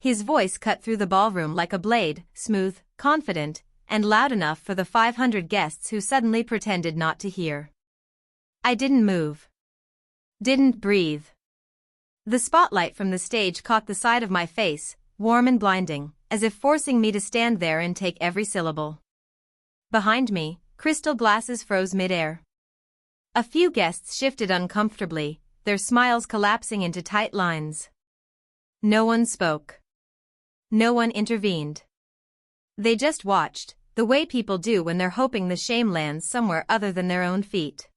His voice cut through the ballroom like a blade, smooth, confident, and loud enough for the 500 guests who suddenly pretended not to hear. I didn't move. Didn't breathe. The spotlight from the stage caught the side of my face, warm and blinding, as if forcing me to stand there and take every syllable. Behind me, crystal glasses froze midair. A few guests shifted uncomfortably, their smiles collapsing into tight lines. No one spoke. No one intervened. They just watched, the way people do when they're hoping the shame lands somewhere other than their own feet.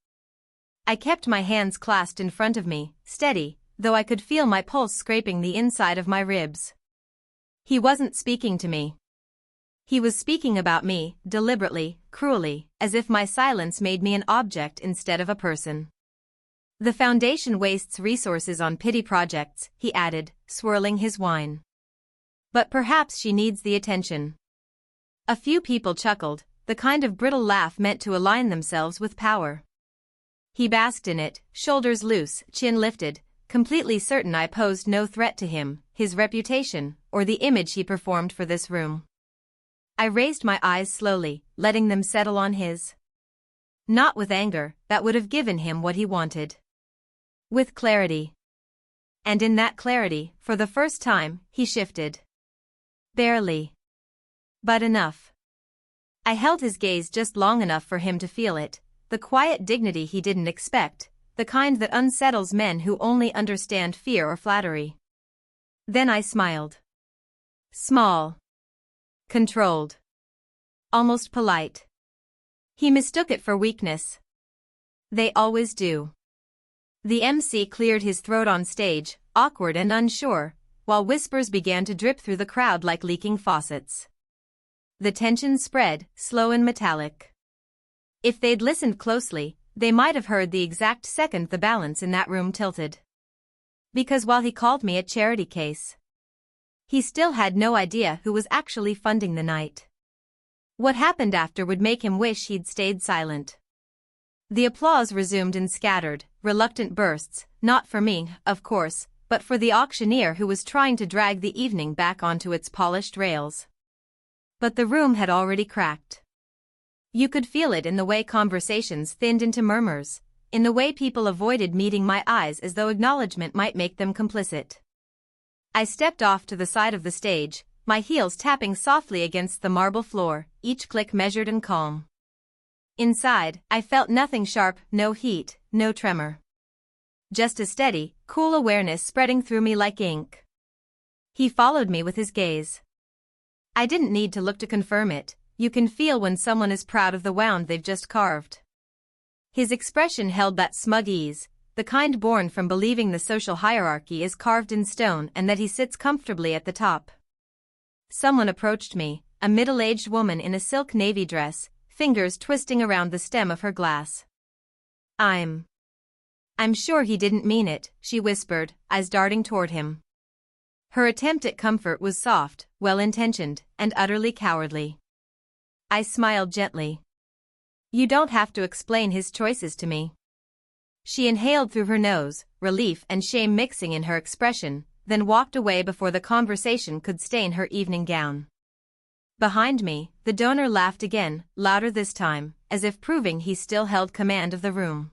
I kept my hands clasped in front of me, steady, though I could feel my pulse scraping the inside of my ribs. He wasn't speaking to me. He was speaking about me, deliberately, cruelly, as if my silence made me an object instead of a person. The foundation wastes resources on pity projects, he added, swirling his wine. But perhaps she needs the attention. A few people chuckled, the kind of brittle laugh meant to align themselves with power. He basked in it, shoulders loose, chin lifted, completely certain I posed no threat to him, his reputation, or the image he performed for this room. I raised my eyes slowly, letting them settle on his. Not with anger, that would have given him what he wanted. With clarity. And in that clarity, for the first time, he shifted. Barely. But enough. I held his gaze just long enough for him to feel it, the quiet dignity he didn't expect, the kind that unsettles men who only understand fear or flattery. Then I smiled. Small. Controlled. Almost polite. He mistook it for weakness. They always do. The MC cleared his throat on stage, awkward and unsure, while whispers began to drip through the crowd like leaking faucets. The tension spread, slow and metallic. If they'd listened closely, they might have heard the exact second the balance in that room tilted. Because while he called me a charity case, he still had no idea who was actually funding the night. What happened after would make him wish he'd stayed silent. The applause resumed in scattered, reluctant bursts, not for me, of course, but for the auctioneer who was trying to drag the evening back onto its polished rails. But the room had already cracked. You could feel it in the way conversations thinned into murmurs, in the way people avoided meeting my eyes as though acknowledgement might make them complicit. I stepped off to the side of the stage, my heels tapping softly against the marble floor, each click measured and calm. Inside, I felt nothing sharp, no heat, no tremor. Just a steady, cool awareness spreading through me like ink. He followed me with his gaze. I didn't need to look to confirm it. You can feel when someone is proud of the wound they've just carved. His expression held that smug ease, the kind born from believing the social hierarchy is carved in stone and that he sits comfortably at the top. Someone approached me, a middle-aged woman in a silk navy dress, fingers twisting around the stem of her glass. I'm sure he didn't mean it, she whispered, eyes darting toward him. Her attempt at comfort was soft, well-intentioned, and utterly cowardly. I smiled gently. You don't have to explain his choices to me. She inhaled through her nose, relief and shame mixing in her expression, then walked away before the conversation could stain her evening gown. Behind me, the donor laughed again, louder this time, as if proving he still held command of the room.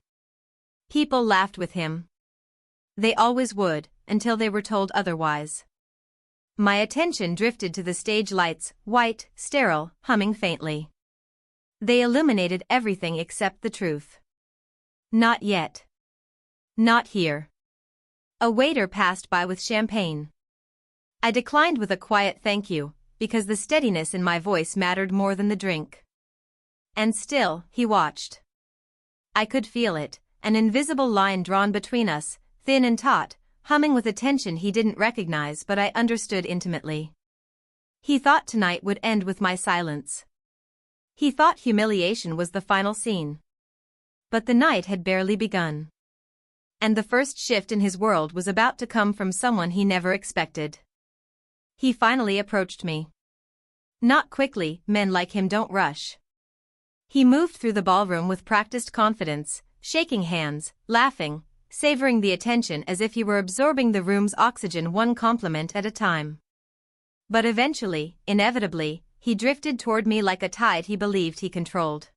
People laughed with him. They always would, until they were told otherwise. My attention drifted to the stage lights, white, sterile, humming faintly. They illuminated everything except the truth. Not yet. Not here. A waiter passed by with champagne. I declined with a quiet thank you, because the steadiness in my voice mattered more than the drink. And still, he watched. I could feel it, an invisible line drawn between us, thin and taut, humming with a tension he didn't recognize but I understood intimately. He thought tonight would end with my silence. He thought humiliation was the final scene. But the night had barely begun. And the first shift in his world was about to come from someone he never expected. He finally approached me. Not quickly, men like him don't rush. He moved through the ballroom with practiced confidence, shaking hands, laughing, savoring the attention as if he were absorbing the room's oxygen one compliment at a time. But eventually, inevitably, he drifted toward me like a tide he believed he controlled.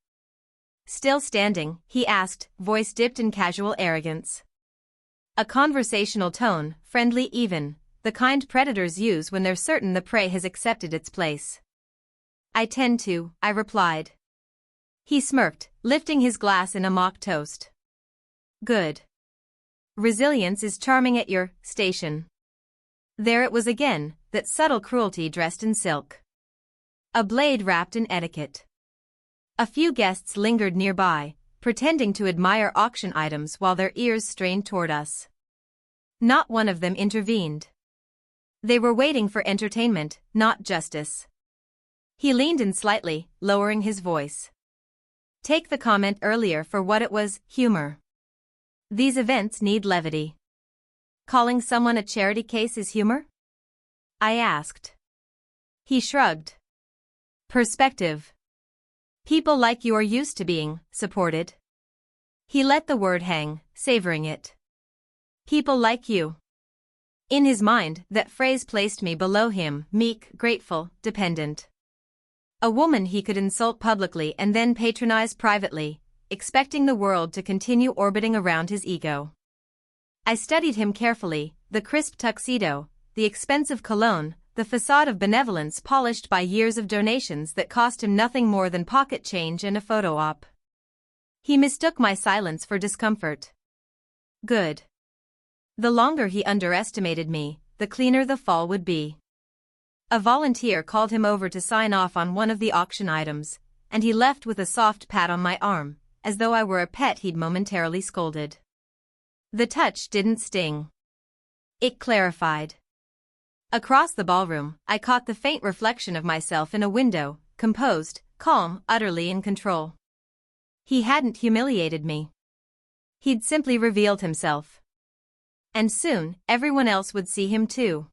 Still standing, he asked, voice dipped in casual arrogance. A conversational tone, friendly even, the kind predators use when they're certain the prey has accepted its place. I tend to, I replied. He smirked, lifting his glass in a mock toast. Good. Resilience is charming at your station. There it was again, that subtle cruelty dressed in silk. A blade wrapped in etiquette. A few guests lingered nearby, pretending to admire auction items while their ears strained toward us. Not one of them intervened. They were waiting for entertainment, not justice. He leaned in slightly, lowering his voice. Take the comment earlier for what it was, humor. These events need levity. Calling someone a charity case is humor? I asked. He shrugged. Perspective. People like you are used to being supported. He let the word hang, savoring it. People like you. In his mind, that phrase placed me below him, meek, grateful, dependent. A woman he could insult publicly and then patronize privately, expecting the world to continue orbiting around his ego. I studied him carefully, the crisp tuxedo, the expensive cologne, the facade of benevolence polished by years of donations that cost him nothing more than pocket change and a photo op. He mistook my silence for discomfort. Good. The longer he underestimated me, the cleaner the fall would be. A volunteer called him over to sign off on one of the auction items, and he left with a soft pat on my arm, as though I were a pet he'd momentarily scolded. The touch didn't sting. It clarified. Across the ballroom, I caught the faint reflection of myself in a window, composed, calm, utterly in control. He hadn't humiliated me. He'd simply revealed himself. And soon, everyone else would see him too.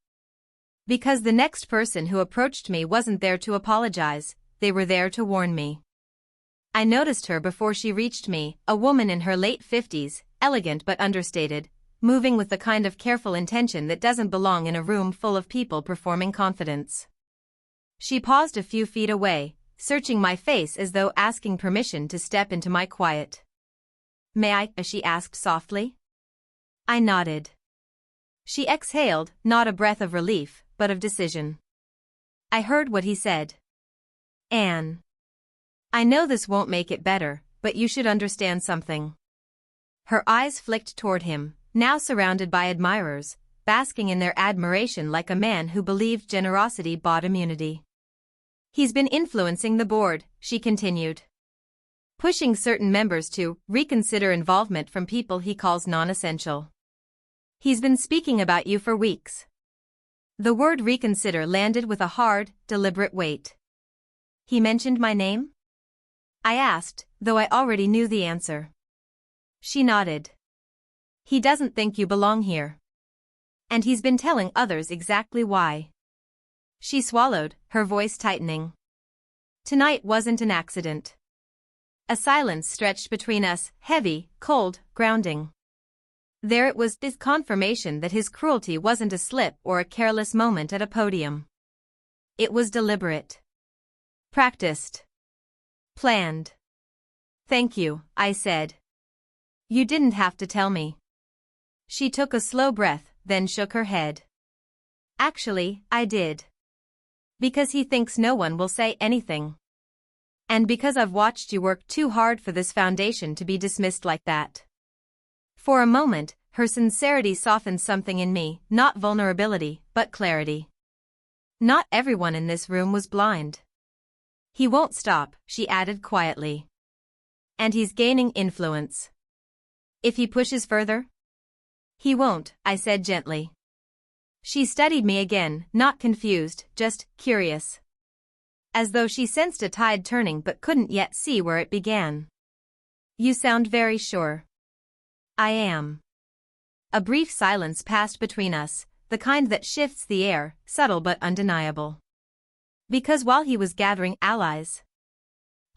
Because the next person who approached me wasn't there to apologize, they were there to warn me. I noticed her before she reached me, a woman in her late 50s, elegant but understated, moving with the kind of careful intention that doesn't belong in a room full of people performing confidence. She paused a few feet away, searching my face as though asking permission to step into my quiet. May I? She asked softly. I nodded. She exhaled, not a breath of relief, but of decision. I heard what he said. Anne. I know this won't make it better, but you should understand something. Her eyes flicked toward him, now surrounded by admirers, basking in their admiration like a man who believed generosity bought immunity. He's been influencing the board, she continued. Pushing certain members to reconsider involvement from people he calls non-essential. He's been speaking about you for weeks. The word reconsider landed with a hard, deliberate weight. He mentioned my name? I asked, though I already knew the answer. She nodded. He doesn't think you belong here. And he's been telling others exactly why. She swallowed, her voice tightening. Tonight wasn't an accident. A silence stretched between us, heavy, cold, grounding. There it was, this confirmation that his cruelty wasn't a slip or a careless moment at a podium. It was deliberate. Practiced. Planned. Thank you, I said. You didn't have to tell me. She took a slow breath, then shook her head. Actually, I did. Because he thinks no one will say anything. And because I've watched you work too hard for this foundation to be dismissed like that. For a moment, her sincerity softened something in me, not vulnerability, but clarity. Not everyone in this room was blind. He won't stop, she added quietly. And he's gaining influence. If he pushes further? He won't, I said gently. She studied me again, not confused, just curious. As though she sensed a tide turning but couldn't yet see where it began. You sound very sure. I am. A brief silence passed between us, the kind that shifts the air, subtle but undeniable. Because while he was gathering allies,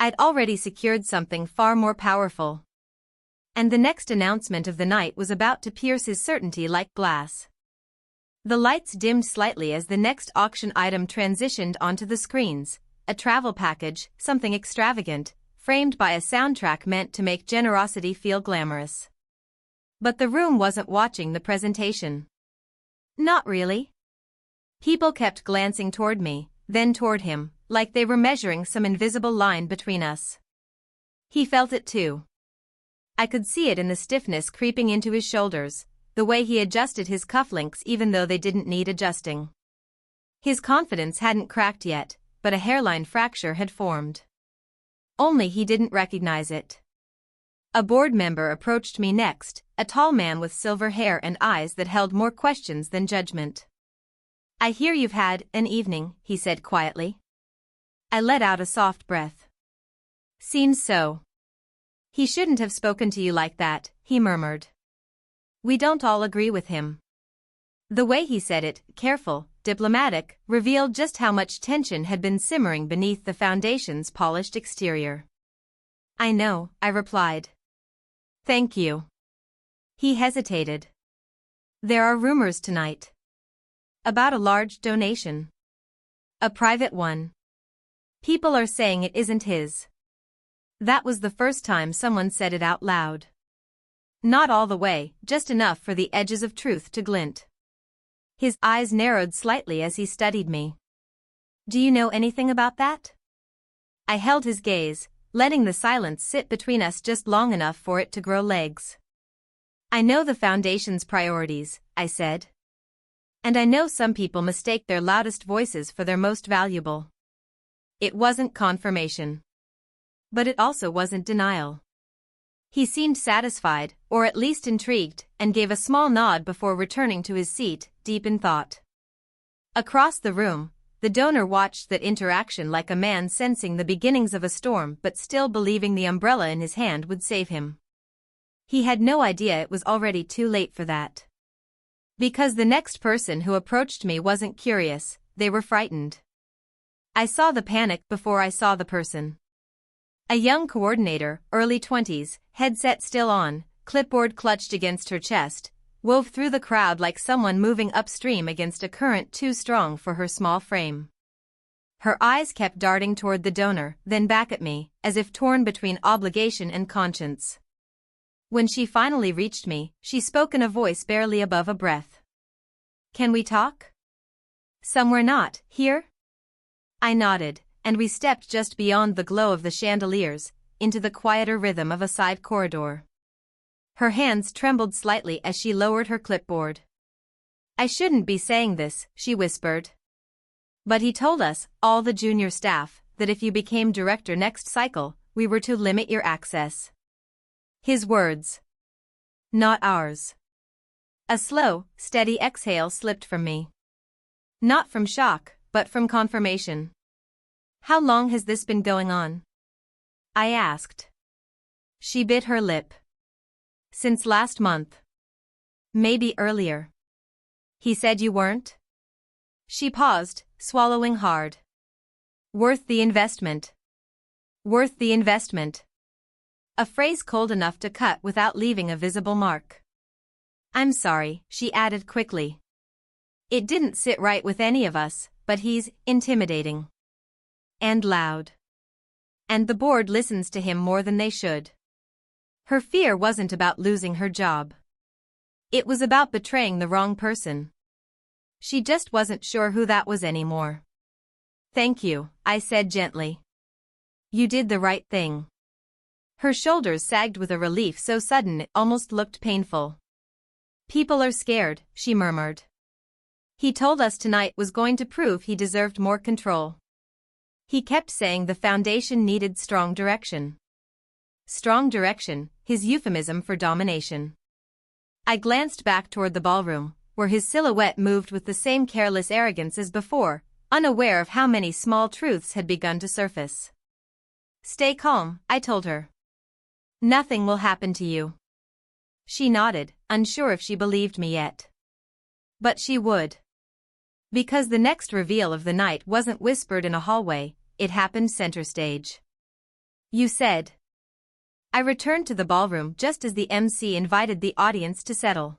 I'd already secured something far more powerful. And the next announcement of the night was about to pierce his certainty like glass. The lights dimmed slightly as the next auction item transitioned onto the screens, a travel package, something extravagant, framed by a soundtrack meant to make generosity feel glamorous. But the room wasn't watching the presentation. Not really. People kept glancing toward me, then toward him, like they were measuring some invisible line between us. He felt it too. I could see it in the stiffness creeping into his shoulders, the way he adjusted his cufflinks even though they didn't need adjusting. His confidence hadn't cracked yet, but a hairline fracture had formed. Only he didn't recognize it. A board member approached me next, a tall man with silver hair and eyes that held more questions than judgment. "I hear you've had an evening," he said quietly. I let out a soft breath. "Seems so." "He shouldn't have spoken to you like that," he murmured. We don't all agree with him. The way he said it, careful, diplomatic, revealed just how much tension had been simmering beneath the foundation's polished exterior. "I know," I replied. "Thank you." He hesitated. "There are rumors tonight. About a large donation. A private one. People are saying it isn't his." That was the first time someone said it out loud. Not all the way, just enough for the edges of truth to glint. His eyes narrowed slightly as he studied me. "Do you know anything about that?" I held his gaze, letting the silence sit between us just long enough for it to grow legs. "I know the Foundation's priorities," I said. "And I know some people mistake their loudest voices for their most valuable." It wasn't confirmation. But it also wasn't denial. He seemed satisfied, or at least intrigued, and gave a small nod before returning to his seat, deep in thought. Across the room, the donor watched that interaction like a man sensing the beginnings of a storm but still believing the umbrella in his hand would save him. He had no idea it was already too late for that. Because the next person who approached me wasn't curious, they were frightened. I saw the panic before I saw the person. A young coordinator, early 20s, headset still on, clipboard clutched against her chest, wove through the crowd like someone moving upstream against a current too strong for her small frame. Her eyes kept darting toward the donor, then back at me, as if torn between obligation and conscience. When she finally reached me, she spoke in a voice barely above a breath. "Can we talk? Somewhere not here?" I nodded, and we stepped just beyond the glow of the chandeliers, into the quieter rhythm of a side corridor. Her hands trembled slightly as she lowered her clipboard. "I shouldn't be saying this," she whispered. "But he told us, all the junior staff, that if you became director next cycle, we were to limit your access." His words. Not ours. A slow, steady exhale slipped from me. Not from shock, but from confirmation. "How long has this been going on?" I asked. She bit her lip. "Since last month. Maybe earlier." "He said you weren't?" She paused, swallowing hard. "Worth the investment. Worth the investment." A phrase cold enough to cut without leaving a visible mark. "I'm sorry," she added quickly. "It didn't sit right with any of us, but he's intimidating. And loud. And the board listens to him more than they should." Her fear wasn't about losing her job. It was about betraying the wrong person. She just wasn't sure who that was anymore. "Thank you," I said gently. "You did the right thing." Her shoulders sagged with a relief so sudden it almost looked painful. "People are scared," she murmured. "He told us tonight was going to prove he deserved more control. He kept saying the Foundation needed strong direction." Strong direction, his euphemism for domination. I glanced back toward the ballroom, where his silhouette moved with the same careless arrogance as before, unaware of how many small truths had begun to surface. "Stay calm," I told her. "Nothing will happen to you." She nodded, unsure if she believed me yet. But she would. Because the next reveal of the night wasn't whispered in a hallway, it happened center stage. "You said." I returned to the ballroom just as the MC invited the audience to settle.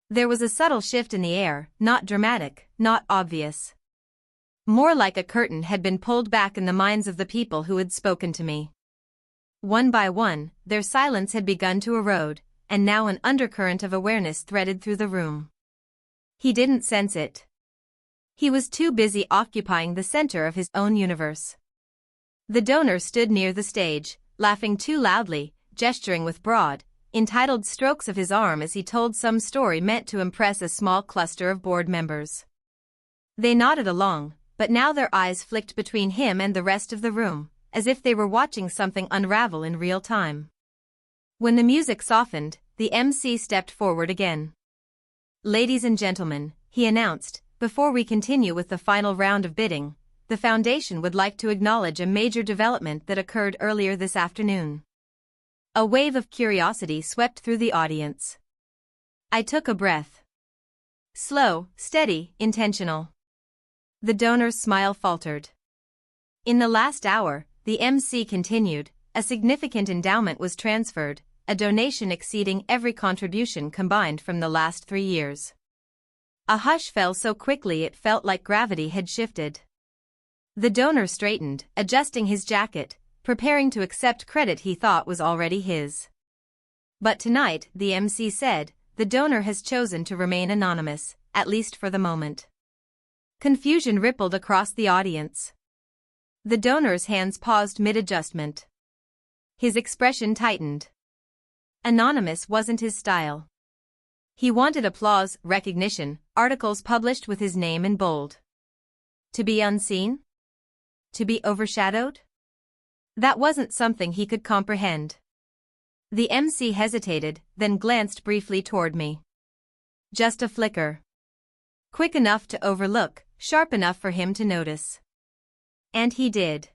There was a subtle shift in the air, not dramatic, not obvious. More like a curtain had been pulled back in the minds of the people who had spoken to me. One by one, their silence had begun to erode, and now an undercurrent of awareness threaded through the room. He didn't sense it. He was too busy occupying the center of his own universe. The donor stood near the stage, laughing too loudly, gesturing with broad, entitled strokes of his arm as he told some story meant to impress a small cluster of board members. They nodded along, but now their eyes flicked between him and the rest of the room, as if they were watching something unravel in real time. When the music softened, the MC stepped forward again. "Ladies and gentlemen," he announced, "before we continue with the final round of bidding, the Foundation would like to acknowledge a major development that occurred earlier this afternoon." A wave of curiosity swept through the audience. I took a breath. Slow, steady, intentional. The donor's smile faltered. "In the last hour," the MC continued, "a significant endowment was transferred, a donation exceeding every contribution combined from the last 3 years." A hush fell so quickly it felt like gravity had shifted. The donor straightened, adjusting his jacket, preparing to accept credit he thought was already his. "But tonight," the MC said, "the donor has chosen to remain anonymous, at least for the moment." Confusion rippled across the audience. The donor's hands paused mid-adjustment. His expression tightened. Anonymous wasn't his style. He wanted applause, recognition, articles published with his name in bold. To be unseen? To be overshadowed? That wasn't something he could comprehend. The MC hesitated, then glanced briefly toward me. Just a flicker. Quick enough to overlook, sharp enough for him to notice. And he did.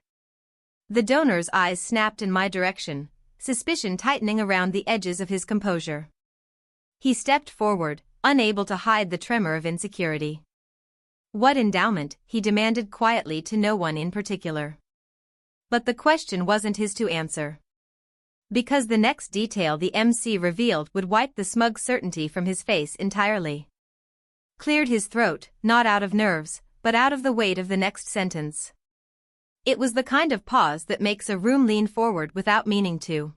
The donor's eyes snapped in my direction, suspicion tightening around the edges of his composure. He stepped forward, unable to hide the tremor of insecurity. "What endowment?" he demanded quietly to no one in particular. But the question wasn't his to answer. Because the next detail the MC revealed would wipe the smug certainty from his face entirely. Cleared his throat, not out of nerves, but out of the weight of the next sentence. It was the kind of pause that makes a room lean forward without meaning to.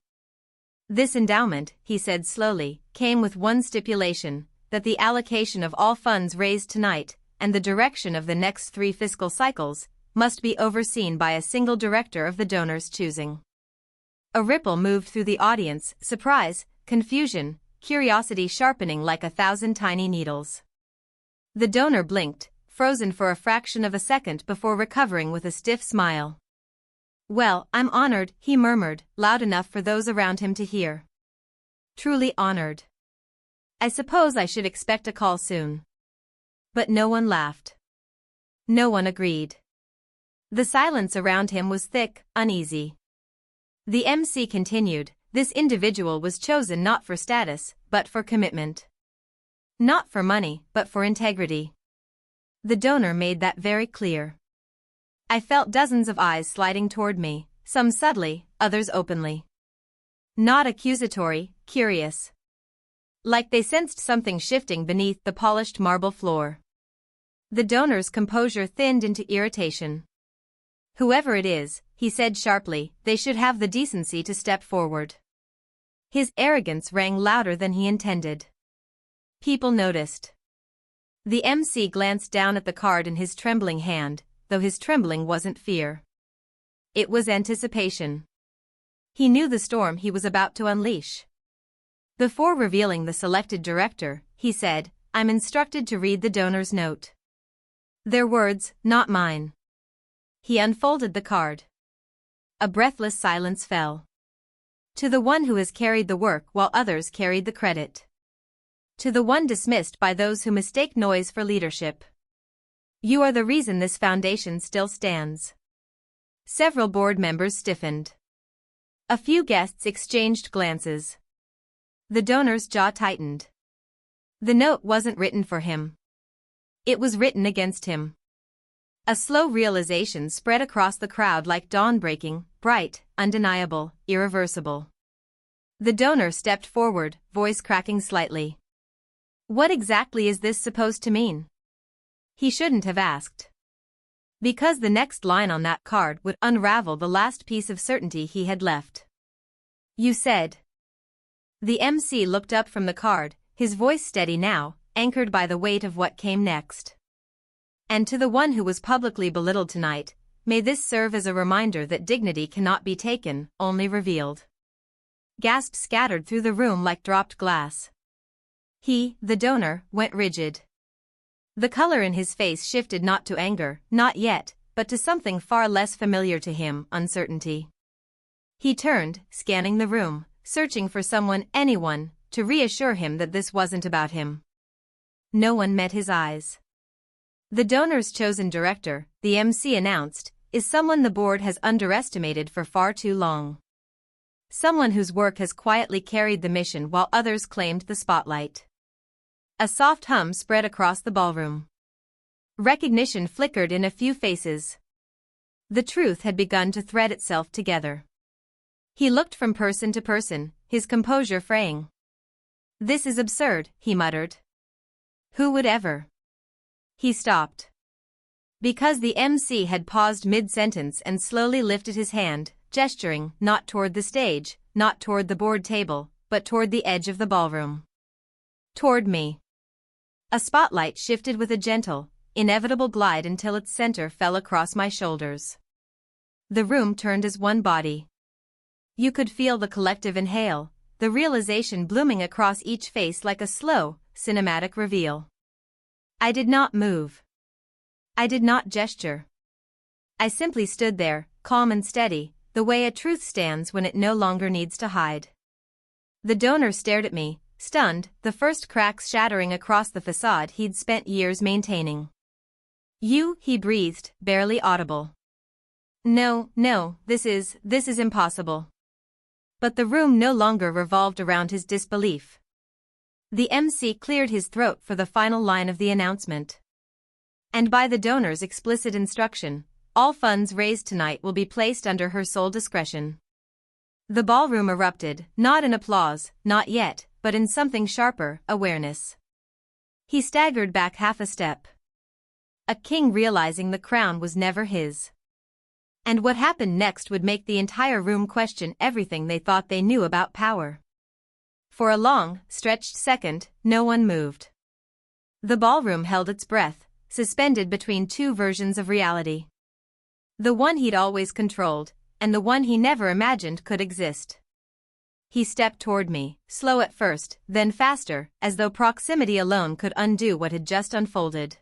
"This endowment," he said slowly, "came with one stipulation, that the allocation of all funds raised tonight, and the direction of the next 3 fiscal cycles, must be overseen by a single director of the donor's choosing." A ripple moved through the audience, surprise, confusion, curiosity sharpening like 1,000 tiny needles. The donor blinked, frozen for a fraction of a second before recovering with a stiff smile. "Well, I'm honored," he murmured, loud enough for those around him to hear. "Truly honored. I suppose I should expect a call soon." But no one laughed. No one agreed. The silence around him was thick, uneasy. The MC continued, "This individual was chosen not for status, but for commitment. Not for money, but for integrity." The donor made that very clear. I felt dozens of eyes sliding toward me, some subtly, others openly. Not accusatory, curious. Like they sensed something shifting beneath the polished marble floor. The donor's composure thinned into irritation. "Whoever it is," he said sharply, "they should have the decency to step forward." His arrogance rang louder than he intended. People noticed. The MC glanced down at the card in his trembling hand, though his trembling wasn't fear. It was anticipation. He knew the storm he was about to unleash. Before revealing the selected director, he said, "I'm instructed to read the donor's note." Their words, not mine. He unfolded the card. A breathless silence fell. "To the one who has carried the work while others carried the credit. To the one dismissed by those who mistake noise for leadership. You are the reason this foundation still stands." Several board members stiffened. A few guests exchanged glances. The donor's jaw tightened. The note wasn't written for him. It was written against him. A slow realization spread across the crowd like dawn breaking, bright, undeniable, irreversible. The donor stepped forward, voice cracking slightly. What exactly is this supposed to mean? He shouldn't have asked. Because the next line on that card would unravel the last piece of certainty he had left. You said. The MC looked up from the card, his voice steady now, anchored by the weight of what came next. And to the one who was publicly belittled tonight, may this serve as a reminder that dignity cannot be taken, only revealed. Gasps scattered through the room like dropped glass. He, the donor, went rigid. The color in his face shifted not to anger, not yet, but to something far less familiar to him, uncertainty. He turned, scanning the room, searching for someone, anyone, to reassure him that this wasn't about him. No one met his eyes. The donor's chosen director, the MC announced, is someone the board has underestimated for far too long. Someone whose work has quietly carried the mission while others claimed the spotlight. A soft hum spread across the ballroom. Recognition flickered in a few faces. The truth had begun to thread itself together. He looked from person to person, his composure fraying. This is absurd, he muttered. Who would ever? He stopped. Because the MC had paused mid-sentence and slowly lifted his hand, gesturing not toward the stage, not toward the board table, but toward the edge of the ballroom. Toward me. A spotlight shifted with a gentle, inevitable glide until its center fell across my shoulders. The room turned as one body. You could feel the collective inhale, the realization blooming across each face like a slow, cinematic reveal. I did not move. I did not gesture. I simply stood there, calm and steady, the way a truth stands when it no longer needs to hide. The donor stared at me, stunned, the first cracks shattering across the facade he'd spent years maintaining. You, he breathed, barely audible. No, this is impossible. But the room no longer revolved around his disbelief. The MC cleared his throat for the final line of the announcement. And by the donor's explicit instruction, all funds raised tonight will be placed under her sole discretion. The ballroom erupted, not in applause, not yet, but in something sharper, awareness. He staggered back half a step. A king realizing the crown was never his. And what happened next would make the entire room question everything they thought they knew about power. For a long, stretched second, no one moved. The ballroom held its breath, suspended between two versions of reality. The one he'd always controlled, and the one he never imagined could exist. He stepped toward me, slow at first, then faster, as though proximity alone could undo what had just unfolded.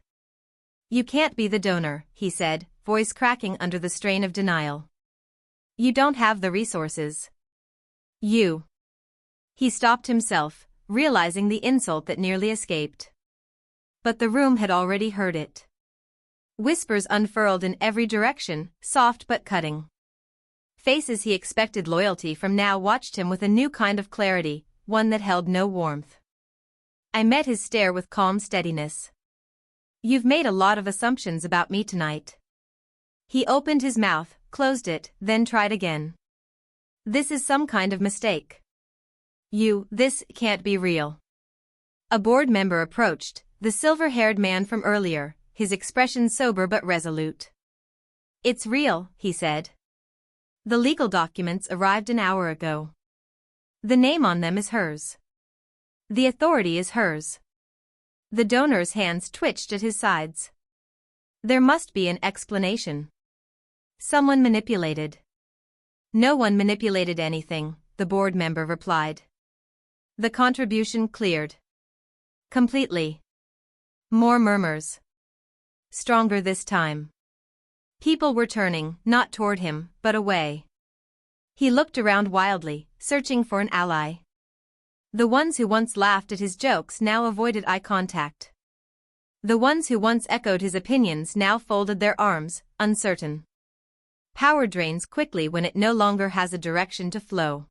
You can't be the donor, he said, voice cracking under the strain of denial. You don't have the resources. You. He stopped himself, realizing the insult that nearly escaped. But the room had already heard it. Whispers unfurled in every direction, soft but cutting. Faces he expected loyalty from now watched him with a new kind of clarity, one that held no warmth. I met his stare with calm steadiness. You've made a lot of assumptions about me tonight. He opened his mouth, closed it, then tried again. This is some kind of mistake. This can't be real. A board member approached, the silver-haired man from earlier, his expression sober but resolute. It's real, he said. The legal documents arrived an hour ago. The name on them is hers. The authority is hers. The donor's hands twitched at his sides. There must be an explanation. Someone manipulated. No one manipulated anything, the board member replied. The contribution cleared. Completely. More murmurs. Stronger this time. People were turning, not toward him, but away. He looked around wildly, searching for an ally. The ones who once laughed at his jokes now avoided eye contact. The ones who once echoed his opinions now folded their arms, uncertain. Power drains quickly when it no longer has a direction to flow.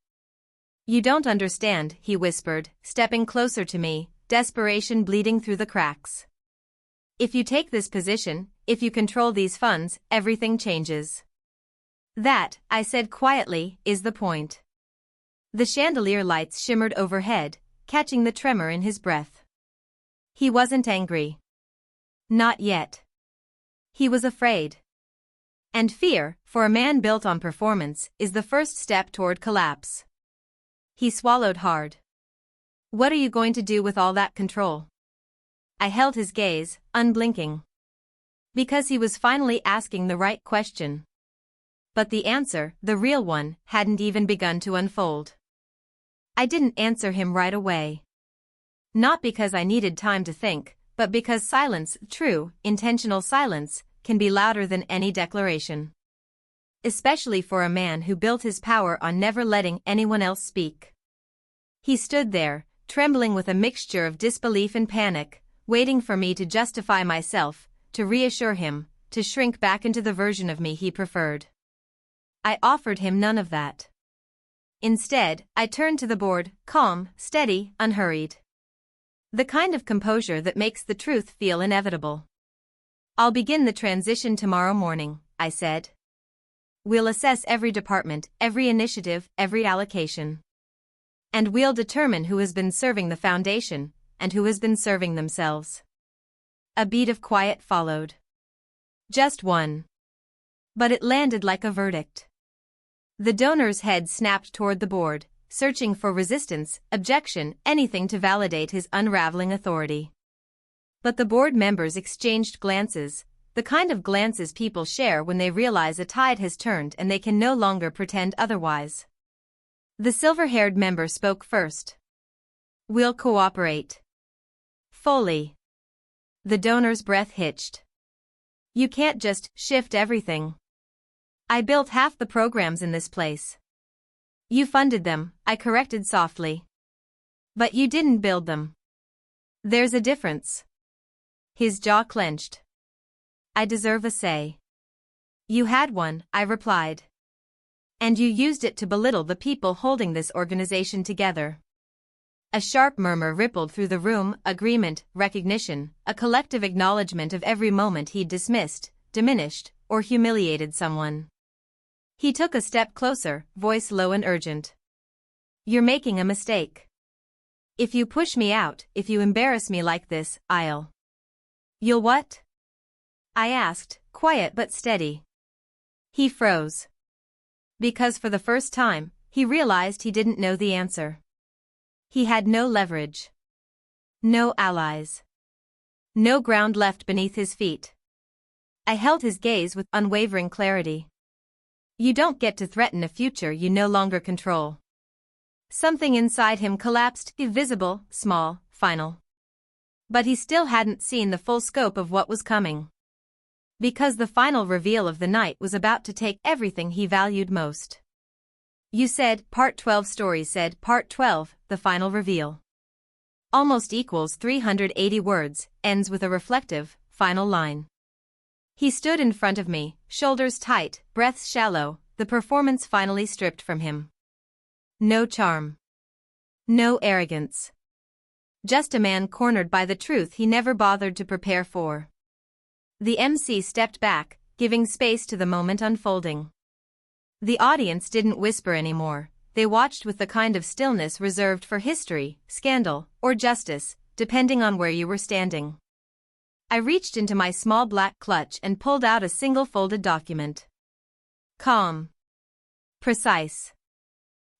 You don't understand, he whispered, stepping closer to me, desperation bleeding through the cracks. If you take this position, if you control these funds, everything changes. That, I said quietly, is the point. The chandelier lights shimmered overhead, catching the tremor in his breath. He wasn't angry. Not yet. He was afraid. And fear, for a man built on performance, is the first step toward collapse. He swallowed hard. What are you going to do with all that control? I held his gaze, unblinking. Because he was finally asking the right question. But the answer, the real one, hadn't even begun to unfold. I didn't answer him right away. Not because I needed time to think, but because silence, true, intentional silence, can be louder than any declaration. Especially for a man who built his power on never letting anyone else speak. He stood there, trembling with a mixture of disbelief and panic, waiting for me to justify myself, to reassure him, to shrink back into the version of me he preferred. I offered him none of that. Instead, I turned to the board, calm, steady, unhurried. The kind of composure that makes the truth feel inevitable. I'll begin the transition tomorrow morning, I said. We'll assess every department, every initiative, every allocation. And we'll determine who has been serving the foundation, and who has been serving themselves. A beat of quiet followed. Just one. But it landed like a verdict. The donor's head snapped toward the board, searching for resistance, objection, anything to validate his unraveling authority. But the board members exchanged glances, the kind of glances people share when they realize a tide has turned and they can no longer pretend otherwise. The silver-haired member spoke first. We'll cooperate. Fully. The donor's breath hitched. You can't just shift everything. I built half the programs in this place. You funded them, I corrected softly. But you didn't build them. There's a difference. His jaw clenched. I deserve a say. You had one, I replied. And you used it to belittle the people holding this organization together. A sharp murmur rippled through the room, agreement, recognition, a collective acknowledgement of every moment he'd dismissed, diminished, or humiliated someone. He took a step closer, voice low and urgent. You're making a mistake. If you push me out, if you embarrass me like this, I'll... You'll what? I asked, quiet but steady. He froze. Because for the first time, he realized he didn't know the answer. He had no leverage. No allies. No ground left beneath his feet. I held his gaze with unwavering clarity. You don't get to threaten a future you no longer control. Something inside him collapsed, invisible, small, final. But he still hadn't seen the full scope of what was coming. Because the final reveal of the night was about to take everything he valued most. You said, Part 12 Story said, Part 12, the final reveal. Almost equals 380 words, ends with a reflective, final line. He stood in front of me, shoulders tight, breaths shallow, the performance finally stripped from him. No charm. No arrogance. Just a man cornered by the truth he never bothered to prepare for. The MC stepped back, giving space to the moment unfolding. The audience didn't whisper anymore, they watched with the kind of stillness reserved for history, scandal, or justice, depending on where you were standing. I reached into my small black clutch and pulled out a single folded document. Calm. Precise.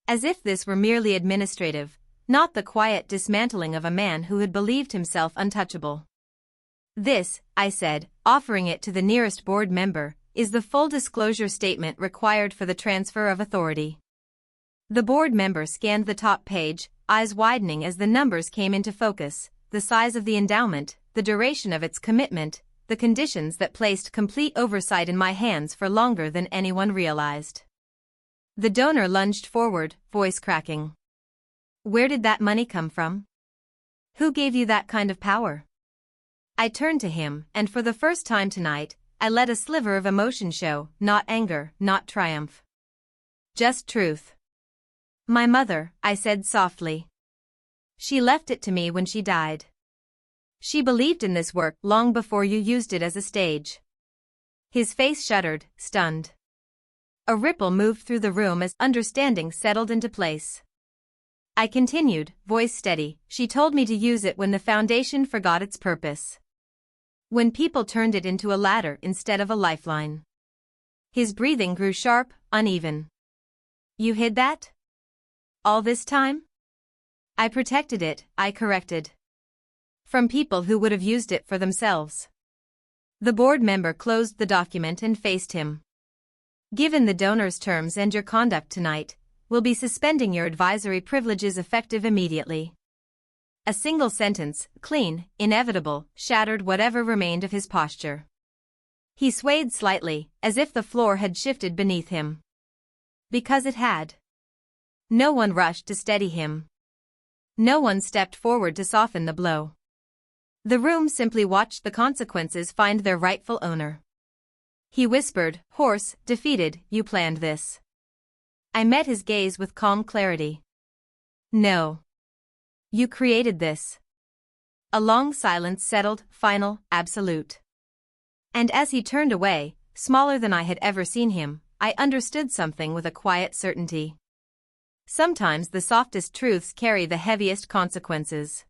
As if this were merely administrative, not the quiet dismantling of a man who had believed himself untouchable. This, I said, offering it to the nearest board member, is the full disclosure statement required for the transfer of authority. The board member scanned the top page, eyes widening as the numbers came into focus, the size of the endowment, the duration of its commitment, the conditions that placed complete oversight in my hands for longer than anyone realized. The donor lunged forward, voice cracking. Where did that money come from? Who gave you that kind of power? I turned to him, and for the first time tonight, I let a sliver of emotion show, not anger, not triumph. Just truth. My mother, I said softly. She left it to me when she died. She believed in this work long before you used it as a stage. His face shuddered, stunned. A ripple moved through the room as understanding settled into place. I continued, voice steady. She told me to use it when the foundation forgot its purpose. When people turned it into a ladder instead of a lifeline. His breathing grew sharp, uneven. You hid that? All this time? I protected it, I corrected. From people who would have used it for themselves. The board member closed the document and faced him. Given the donor's terms and your conduct tonight, we'll be suspending your advisory privileges effective immediately. A single sentence, clean, inevitable, shattered whatever remained of his posture. He swayed slightly, as if the floor had shifted beneath him. Because it had. No one rushed to steady him. No one stepped forward to soften the blow. The room simply watched the consequences find their rightful owner. He whispered, hoarse, defeated, you planned this. I met his gaze with calm clarity. No. You created this. A long silence settled, final, absolute. And as he turned away, smaller than I had ever seen him, I understood something with a quiet certainty. Sometimes the softest truths carry the heaviest consequences.